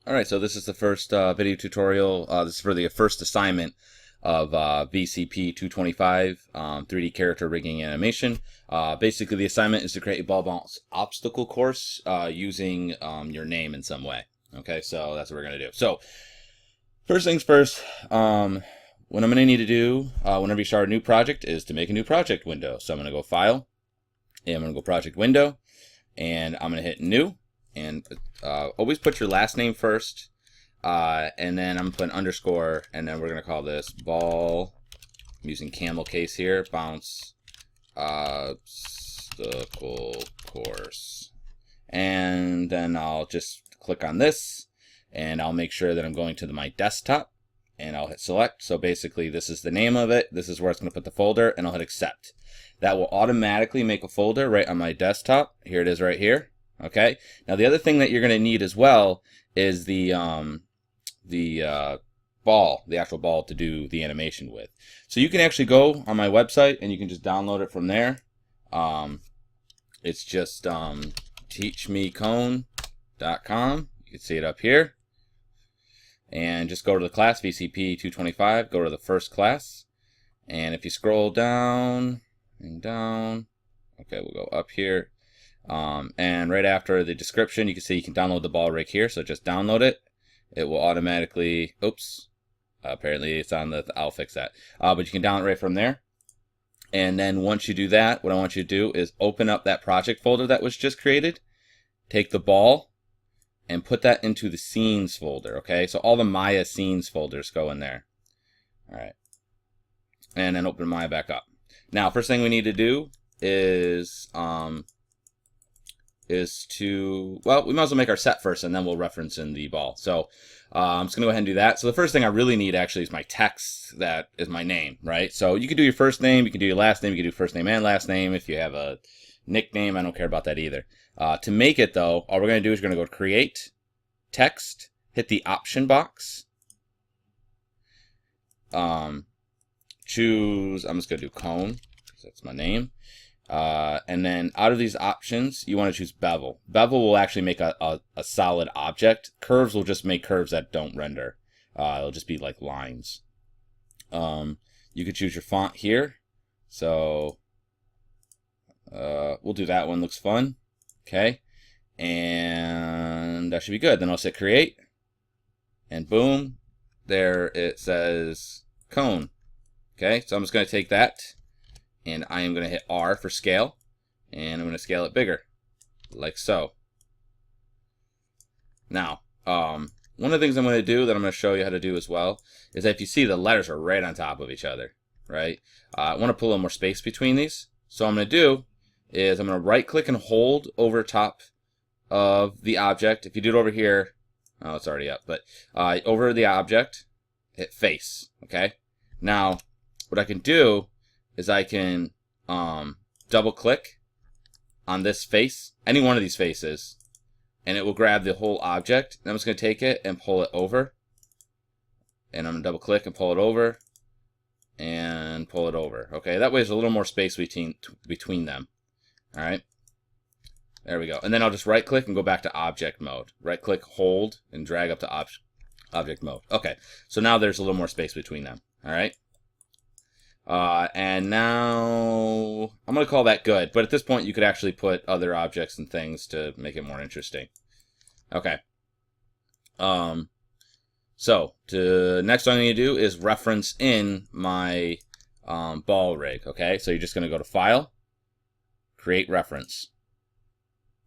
Alright, so this is the first video tutorial. This is for the first assignment of VCP 225, 3D character rigging animation. Basically, the assignment is to create a ball bounce obstacle course using your name in some way. Okay, so that's what we're going to do. So, first things first, what I'm going to need to do whenever you start a new project is to make a new project window. So I'm going to go File, and I'm going to go Project Window, and I'm going to hit New. And always put your last name first, and then I'm going to put an underscore, and then we're going to call this ball, I'm using camel case here, bounce obstacle course. And then I'll just click on this, and I'll make sure that I'm going to my desktop, and I'll hit select. So basically this is the name of it, this is where it's going to put the folder, and I'll hit accept. That will automatically make a folder right on my desktop. Here it is right here. Okay. Now the other thing that you're going to need as well is the ball, the actual ball to do the animation with. So you can actually go on my website and you can just download it from there. It's just teachmecone.com. You can see it up here. And just go to the class VCP 225. Go to the first class. And if you scroll down and down, okay, we'll go up here. And right after the description, you can see you can download the ball rig here. So just download it. It will automatically, oops, apparently it's on the, I'll fix that. But you can download it right from there. And then once you do that, what I want you to do is open up that project folder that was just created. Take the ball and put that into the scenes folder. Okay, so all the Maya scenes folders go in there. All right. And then open Maya back up. Now, first thing we need to do is well, we might as well make our set first and then we'll reference in the ball. So I'm just gonna go ahead and do that. So the first thing I really need actually is my text that is my name, right? So you can do your first name, you can do your last name, you can do first name and last name. If you have a nickname, I don't care about that either. To make it though, all we're gonna do is we're gonna go to create, text, hit the option box. Choose, I'm just gonna do cone, because that's my name. And then out of these options, you want to choose bevel. Bevel will actually make a solid object. Curves will just make curves that don't render. It'll just be like lines. You could choose your font here. So we'll do that one. Looks fun. Okay. And that should be good. Then I'll hit create. And boom. There it says cone. Okay. So I'm just going to take that. And I am going to hit R for scale, and I'm going to scale it bigger, like so. Now, one of the things I'm going to do that I'm going to show you how to do as well is that if you see the letters are right on top of each other, right? I want to put a little more space between these. So what I'm going to do is I'm going to right click and hold over top of the object. If you do it over here, oh, it's already up, but over the object, hit face, okay? Now, what I can do is I can double click on this face, any one of these faces, and it will grab the whole object. And I'm just going to take it and pull it over. And I'm going to double click and pull it over. And pull it over. Okay, that way there's a little more space between them. Alright, there we go. And then I'll just right click and go back to object mode. Right click, hold, and drag up to object mode. Okay, so now there's a little more space between them. Alright. And now I'm going to call that good, but at this point you could actually put other objects and things to make it more interesting. Okay. So next thing I'm going to do is reference in my ball rig. Okay, so you're just going to go to File, Create Reference,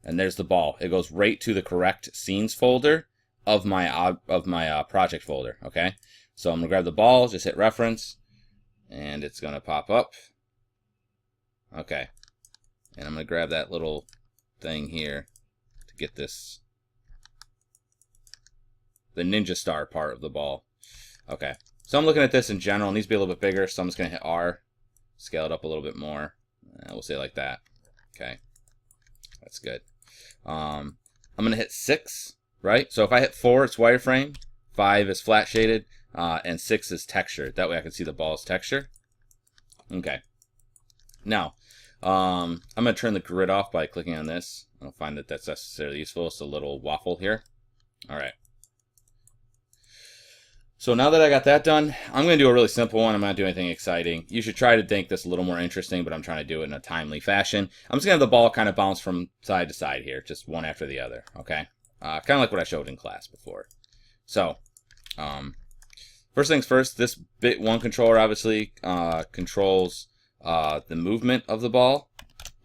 and there's the ball. It goes right to the correct scenes folder of my project folder. Okay, so I'm going to grab the ball, just hit Reference. And it's going to pop up. Okay. And I'm going to grab that little thing here to get this, the ninja star part of the ball. Okay. So I'm looking at this in general. It needs to be a little bit bigger. So I'm just going to hit R. Scale it up a little bit more. And we'll say like that. Okay. That's good. I'm going to hit 6, right? So if I hit 4, it's wireframe. 5 is flat shaded. And 6 is texture. That way I can see the ball's texture. Okay. Now, I'm going to turn the grid off by clicking on this. I don't find that that's necessarily useful. It's a little waffle here. All right. So now that I got that done, I'm going to do a really simple one. I'm not doing anything exciting. You should try to think this a little more interesting, but I'm trying to do it in a timely fashion. I'm just going to have the ball kind of bounce from side to side here, just one after the other, okay? Kind of like what I showed in class before. So, first things first, this bit 1 controller obviously controls the movement of the ball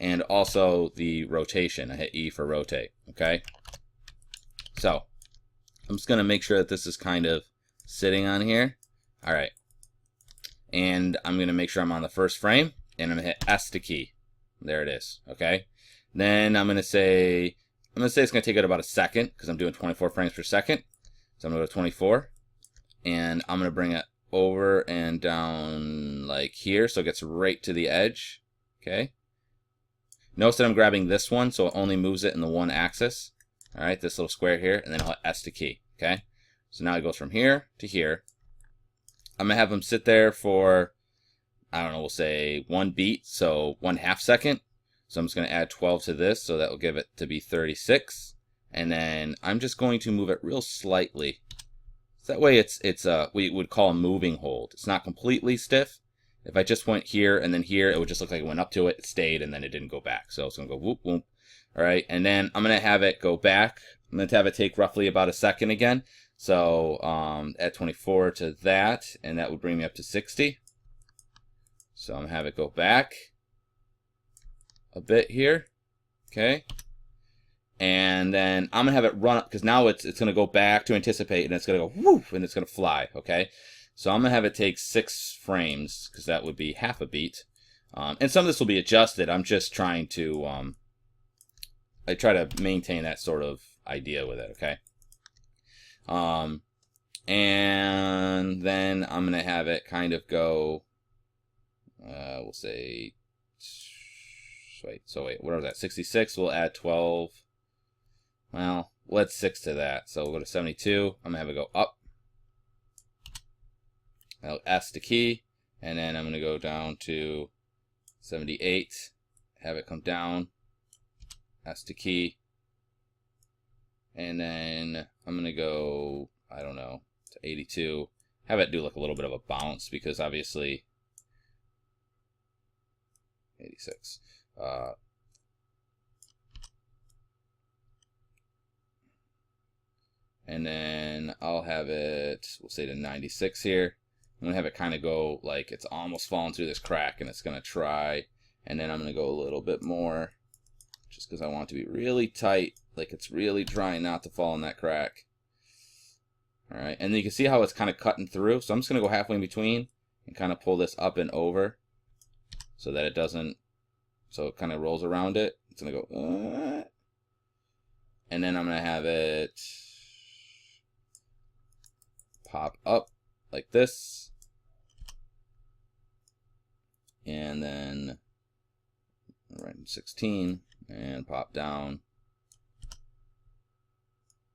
and also the rotation. I hit E for rotate, okay? So, I'm just going to make sure that this is kind of sitting on here. All right. And I'm going to make sure I'm on the first frame, and I'm going to hit S to key. There it is, okay? Then I'm going to say it's going to take it about a second because I'm doing 24 frames per second. So I'm going to go to 24, and I'm going to bring it over and down like here so it gets right to the edge, okay? Notice that I'm grabbing this one so it only moves it in the one axis. All right, this little square here, and then I'll hit S to key, okay? So now it goes from here to here. I'm going to have them sit there for, I don't know, we'll say 1 beat, so 1/2 second. So I'm just going to add 12 to this, so that will give it to be 36. And then I'm just going to move it real slightly. So that way it's we would call a moving hold. It's not completely stiff. If I just went here and then here, it would just look like it went up to it, it stayed, and then it didn't go back. So it's going to go whoop, whoop. All right, and then I'm going to have it go back. I'm going to have it take roughly about a second again. So add 24 to that, and that would bring me up to 60. So I'm going to have it go back a bit here, okay? And then I'm going to have it run up, because now it's going to go back to anticipate, and it's going to go woof, and it's going to fly, okay? So I'm going to have it take 6 frames, because that would be half a beat. And some of this will be adjusted. I'm just trying to, I try to maintain that sort of idea with it, okay? And then I'm going to have it kind of go, we'll say, wait, what was that? 66, we'll add 12. Well, we'll add 6 to that. So we'll go to 72. I'm going to have it go up. I'll S to key. And then I'm going to go down to 78. Have it come down. S to key. And then I'm going to go, I don't know, to 82. Have it do like a little bit of a bounce because obviously 86. And then I'll have it, we'll say to 96 here. I'm going to have it kind of go like it's almost falling through this crack, and it's going to try. And then I'm going to go a little bit more just because I want it to be really tight, like it's really trying not to fall in that crack. All right, and then you can see how it's kind of cutting through. So I'm just going to go halfway in between and kind of pull this up and over so that it doesn't, so it kind of rolls around it. It's going to go, and then I'm going to have it pop up like this. And then right in 16 and pop down.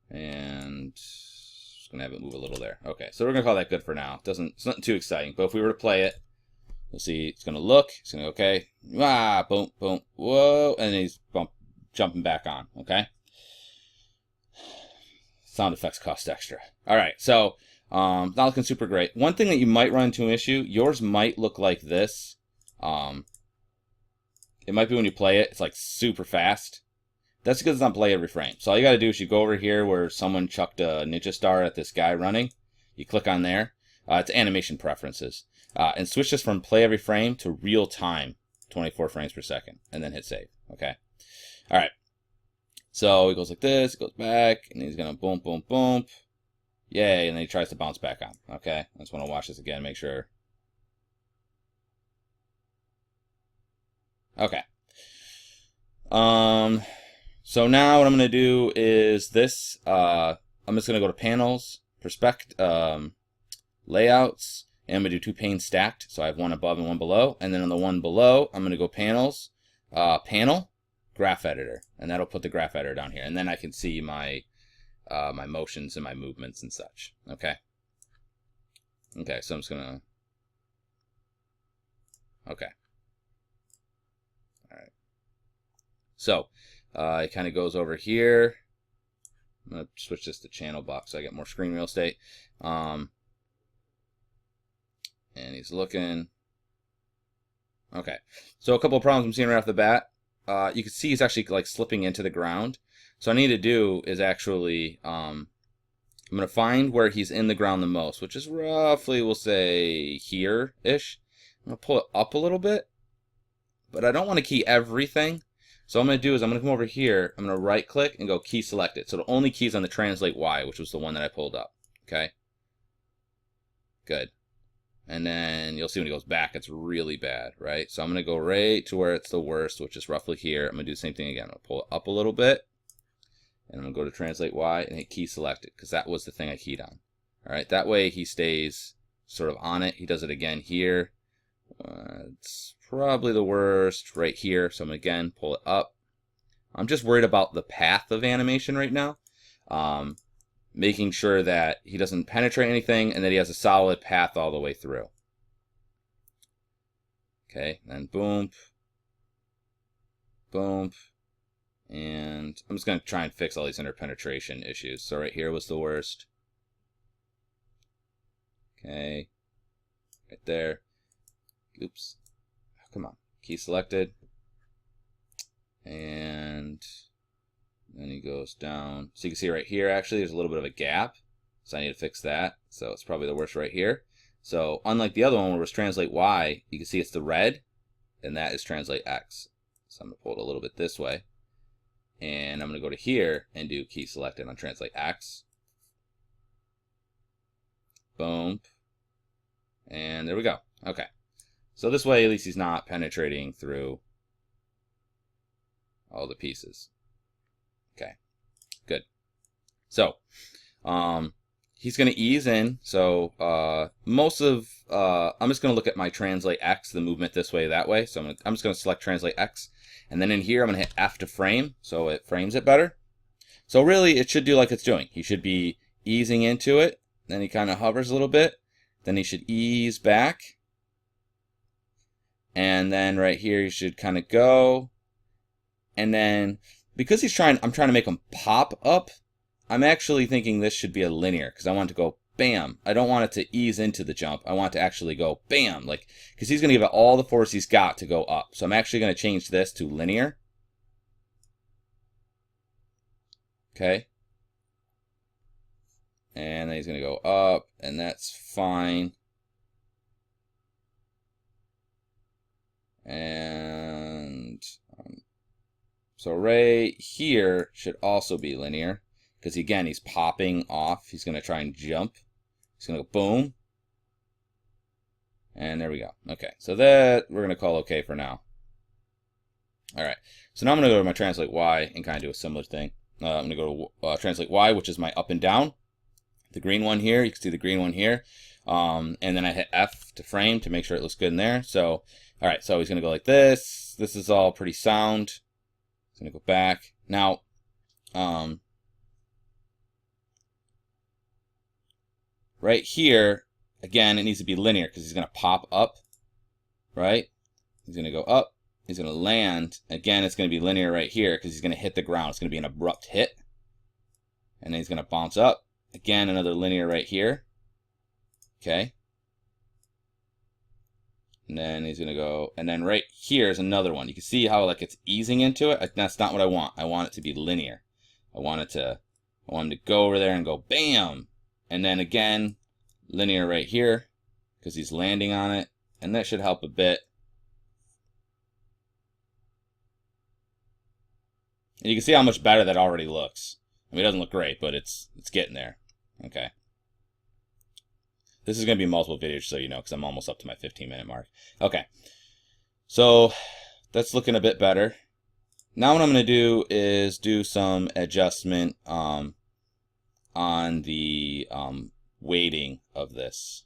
And just gonna have it move a little there. Okay, so we're gonna call that good for now. It's nothing too exciting, but if we were to play it, you'll see it's gonna look, it's gonna go, okay, boom, boom, whoa, and then he's jumping back on, okay? Sound effects cost extra. All right, so not looking super great. One thing that you might run into an issue, yours might look like this. It might be when you play it, it's like super fast. That's because it's on play every frame. So all you got to do is you go over here where someone chucked a ninja star at this guy running. You click on there. It's animation preferences. And switch this from play every frame to real time, 24 frames per second. And then hit save. Okay. All right. So he goes like this, goes back, and he's going to boom, boom, boom. Yay. And then he tries to bounce back on. Okay. I just want to watch this again, make sure. Okay. So now what I'm going to do is this. I'm just going to go to panels, layouts, and I'm going to do 2 panes stacked. So I have one above and one below. And then on the one below, I'm going to go panels, panel, graph editor. And that'll put the graph editor down here. And then I can see my, my motions and my movements and such. Okay. Okay. So I'm just going to, okay. All right. So, it kind of goes over here. I'm going to switch this to channel box so I get more screen real estate. And he's looking. Okay. So a couple of problems I'm seeing right off the bat. You can see he's actually like slipping into the ground. So what I need to do is actually, I'm going to find where he's in the ground the most, which is roughly, we'll say, here-ish. I'm going to pull it up a little bit, but I don't want to key everything. So what I'm going to do is I'm going to come over here, I'm going to right click and go key selected. So the only keys on the translate Y, which was the one that I pulled up. Okay. Good. And then you'll see when he goes back, it's really bad, right? So I'm going to go right to where it's the worst, which is roughly here. I'm going to do the same thing again. I'm going to pull it up a little bit. And I'm going to go to translate Y and hit key selected, because that was the thing I keyed on. All right, that way he stays sort of on it. He does it again here. It's probably the worst right here. So I'm going to again pull it up. I'm just worried about the path of animation right now. Making sure that he doesn't penetrate anything and that he has a solid path all the way through. Okay, then boom, boom, and I'm just going to try and fix all these interpenetration issues. So right here was the worst. Okay, right there. Oops, come on, key selected. And then he goes down. So you can see right here, actually, there's a little bit of a gap. So I need to fix that. So it's probably the worst right here. So unlike the other one where it was translate Y, you can see it's the red, and that is translate X. So I'm going to pull it a little bit this way. And I'm going to go to here and do key selected on translate X. Boom. And there we go. Okay. So this way, at least he's not penetrating through all the pieces. Okay, good. So, he's going to ease in. So, I'm just going to look at my translate X, the movement this way, that way. So I'm just going to select translate X. And then in here, I'm going to hit F to frame, so it frames it better. So really, it should do like it's doing. He should be easing into it. Then he kind of hovers a little bit. Then he should ease back. And then right here, he should kind of go. And then, because I'm trying to make him pop up, I'm actually thinking this should be a linear, because I want it to go bam. I don't want it to ease into the jump. I want it to actually go bam, like, because he's going to give it all the force he's got to go up. So I'm actually going to change this to linear. Okay. And then he's going to go up, and that's fine. And so right here should also be linear, because again, he's popping off. He's going to try and jump. He's going to go boom. And there we go. Okay, so that we're going to call okay for now. All right, so now I'm going to go to my translate Y and kind of do a similar thing. I'm going to go to translate Y, which is my up and down. The green one here, you can see the green one here. And then I hit F to frame to make sure it looks good in there. So, all right, so he's going to go like this. This is all pretty sound. He's going to go back. Now, right here, again, it needs to be linear because he's going to pop up, right? He's going to go up. He's going to land. Again, it's going to be linear right here because he's going to hit the ground. It's going to be an abrupt hit. And then he's going to bounce up. Again, another linear right here. Okay. And then he's going to go, and then right here is another one. You can see how like it's easing into it. That's not what I want. I want it to be linear. I want him to go over there and go bam. And then again, linear right here because he's landing on it. And that should help a bit. And you can see how much better that already looks. I mean, it doesn't look great, but it's getting there. Okay. This is going to be multiple videos, so you know, because I'm almost up to my 15-minute mark. Okay. So that's looking a bit better. Now what I'm going to do is do some adjustment on the weighting of this.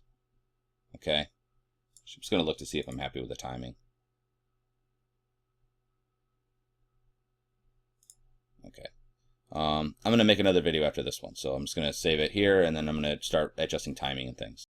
Okay. I'm just going to look to see if I'm happy with the timing. Okay. I'm going to make another video after this one, so I'm just going to save it here, and then I'm going to start adjusting timing and things.